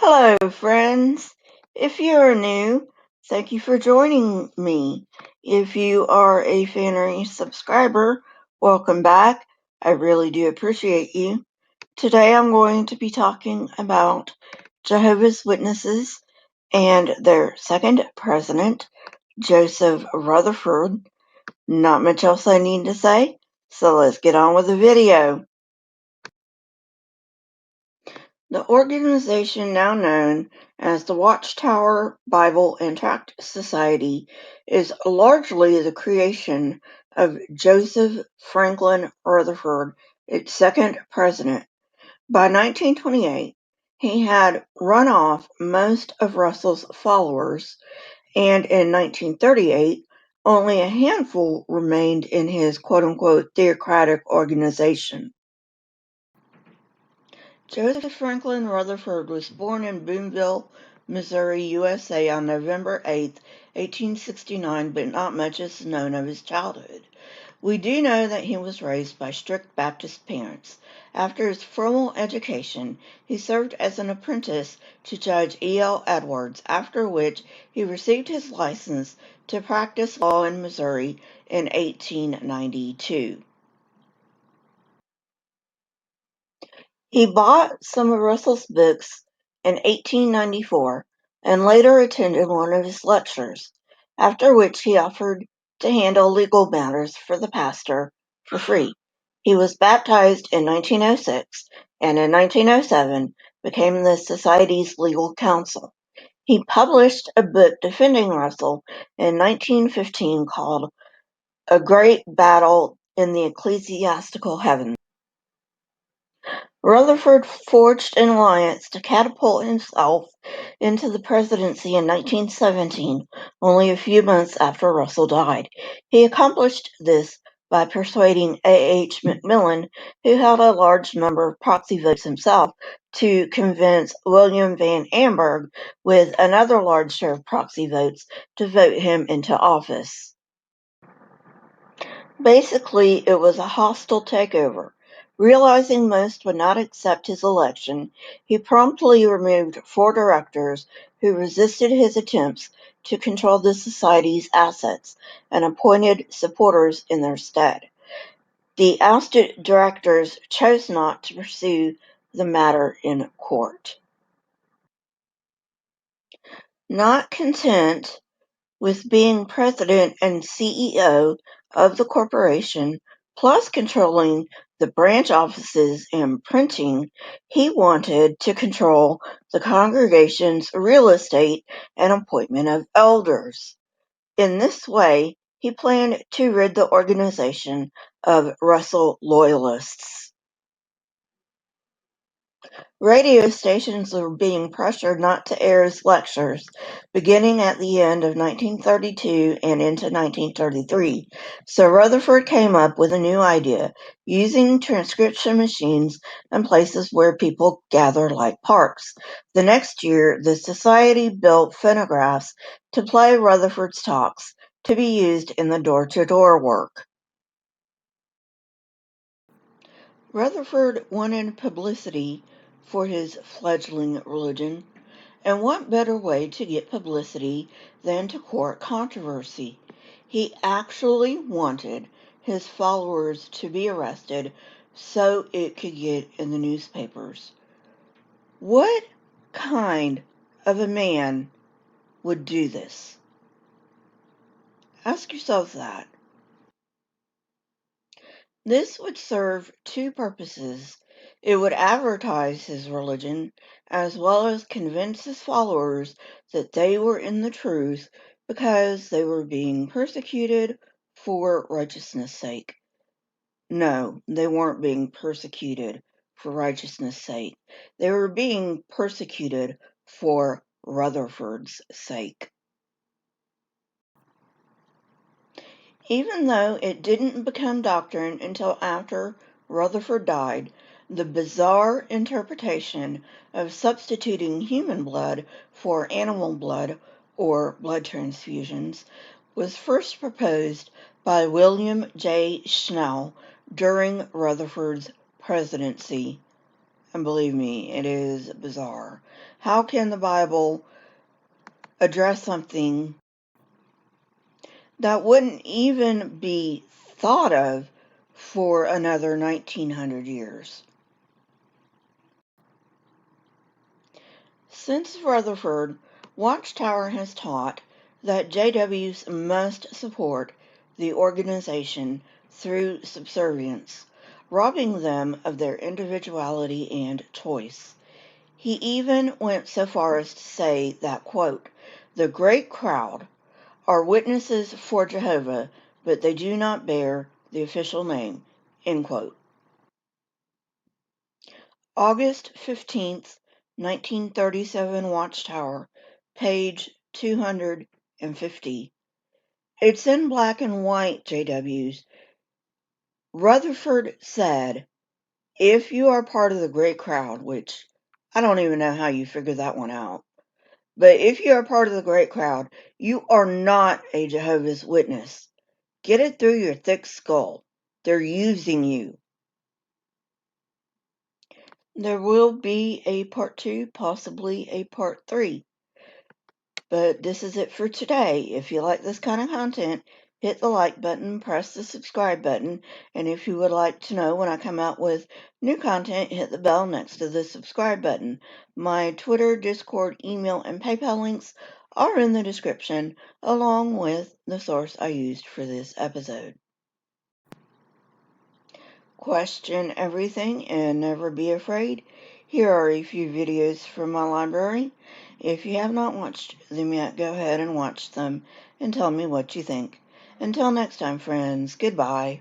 Hello, friends. If you're new, thank you for joining me. If you are a fan or a subscriber, welcome back. I really do appreciate you. Today I'm going to be talking about Jehovah's Witnesses and their second president, Joseph Rutherford. Not much else I need to say, so let's get on with the video. The organization, now known as the Watchtower Bible and Tract Society, is largely the creation of Joseph Franklin Rutherford, its second president. By 1928, he had run off most of Russell's followers, and in 1938, only a handful remained in his quote-unquote Theocratic Organization. Joseph Franklin Rutherford was born in Boonville, Missouri, USA on November 8, 1869, but not much is known of his childhood. We do know that he was raised by strict Baptist parents. After his formal education, he served as an apprentice to Judge E.L. Edwards, after which he received his license to practice law in Missouri in 1892. He bought some of Russell's books in 1894 and later attended one of his lectures, after which he offered to handle legal matters for the pastor for free. He was baptized in 1906 and in 1907 became the Society's legal counsel. He published a book defending Russell in 1915 called A Great Battle in the Ecclesiastical Heavens. Rutherford forged an alliance to catapult himself into the presidency in 1917, only a few months after Russell died. He accomplished this by persuading A. H. Maitlin, who held a large number of proxy votes himself, to convince William Van Amberg, with another large share of proxy votes, to vote him into office. Basically, it was a hostile takeover. Realizing most would not accept his election, he promptly removed 4 directors who resisted his attempts to control the society's assets and appointed supporters in their stead. The ousted directors chose not to pursue the matter in court. Not content with being president and CEO of the corporation, plus controlling the branch offices and printing, he wanted to control the congregation's real estate and appointment of elders. In this way, he planned to rid the organization of Russell loyalists. Radio stations were being pressured not to air his lectures, beginning at the end of 1932 and into 1933, so Rutherford came up with a new idea, using transcription machines in places where people gather like parks. The next year, the Society built phonographs to play Rutherford's talks, to be used in the door-to-door work. Rutherford wanted publicity for his fledgling religion, and what better way to get publicity than to court controversy? He actually wanted his followers to be arrested so it could get in the newspapers. What kind of a man would do this? Ask yourself that. This would serve 2 purposes. It would advertise his religion, as well as convince his followers that they were in the truth because they were being persecuted for righteousness' sake. No, they weren't being persecuted for righteousness' sake. They were being persecuted for Rutherford's sake. Even though it didn't become doctrine until after Rutherford died, the bizarre interpretation of substituting human blood for animal blood, or blood transfusions, was first proposed by William J. Schnell during Rutherford's presidency. And believe me, it is bizarre. How can the Bible address something that wouldn't even be thought of for another 1900 years? Since Rutherford, Watchtower has taught that JWs must support the organization through subservience, robbing them of their individuality and choice. He even went so far as to say that, quote, "The great crowd are witnesses for Jehovah, but they do not bear the official name," end quote. August 15th, 1937 Watchtower, page 250. It's in black and white, JWs. Rutherford said, "If you are part of the great crowd," which I don't even know how you figure that one out, but if you are part of the great crowd, you are not a Jehovah's Witness. Get it through your thick skull. They're using you. There will be a part 2, possibly a part 3. But this is it for today. If you like this kind of content, hit the like button, press the subscribe button, and if you would like to know when I come out with new content, hit the bell next to the subscribe button. My Twitter, Discord, email, and PayPal links are in the description, along with the source I used for this episode. Question everything and never be afraid. Here are a few videos from my library. If you have not watched them yet, go ahead and watch them and tell me what you think. Until next time, friends, goodbye.